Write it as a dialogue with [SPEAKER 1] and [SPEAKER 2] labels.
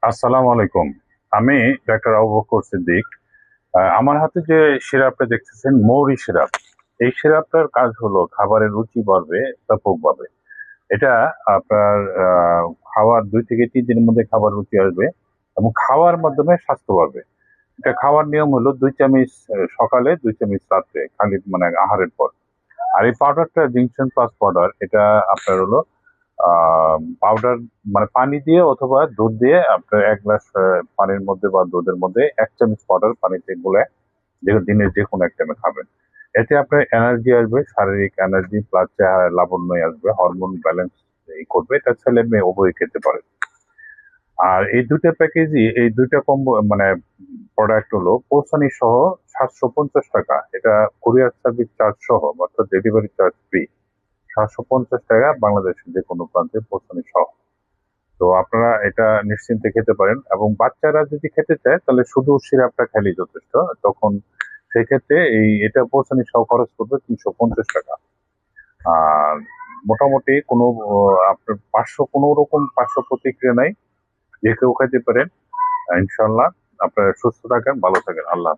[SPEAKER 1] আসসালামু আলাইকুম। আমি ডাক্তার আবু বকর সিদ্দিক। আমার হাতে যে সিরাপটা দেখতেছেন মৌরি সিরাপ। এই সিরাপটার কাজ হলো খাবারের রুচি বাড়বে ব্যাপকভাবে। এটা আপনার খাওয়ার ২ থেকে ৩ দিনের মধ্যে খাবার রুচি আসবে এবং খাওয়ার মাধ্যমে স্বাস্থ্য বাড়বে। এটা খাওয়ার নিয়ম হলো ২ চামচ সকালে, ২ চামচ রাত্রে খালি মানে আহারের পর। আর এই পাউডারটা জিনসেন প্লাস পাউডার এটা আপনার হলো পাউডার মানে পানি দিয়ে অথবা দুধ দিয়ে আপনার ১ গ্লাস পানির মধ্যে বা দুধের মধ্যে ১ চামচ পাউডার পানিতে গুলায় দিনের যেকোনো এক টাইমে খাবেন। এতে আপনার এনার্জি আসবে, শারীরিক এনার্জি প্লাস চেহারায় লাবণ্যই আসবে, হরমোন ব্যালেন্স করবে। এটা ছেলে-মেয়ে উভয়ই খেতে পারে। আর এই ২ টা প্যাকেজই এই ২ টা কম্বো মানে প্রোডাক্ট হলো পৌঁছানি সহ ৳৭৫০। এটা কুরিয়ার সার্ভিস চার্জ সহ অর্থাৎ ডেলিভারি চার্জ ফ্রি। ৳৭৫০ বাংলাদেশের যেকোনো প্রান্তে পৌঁছানি সহ। তো আপনারা এটা নিশ্চিন্তে খেতে পারেন এবং বাচ্চারা যদি খেতে চায় তাহলে শুধু সিরাপটা খেলেই যথেষ্ট। তখন সেক্ষেত্রে এটা পৌঁছানি সহ খরচ পড়বে ৳৩৫০। আর মোটামুটি কোনো আপনার কোনো রকম পার্শ্ব প্রতিক্রিয়া নাই। যে কেউ খেতে পারেন। ইনশাআল্লাহ আপনারা সুস্থ থাকেন, ভালো থাকেন। আল্লাহ হাফেজ।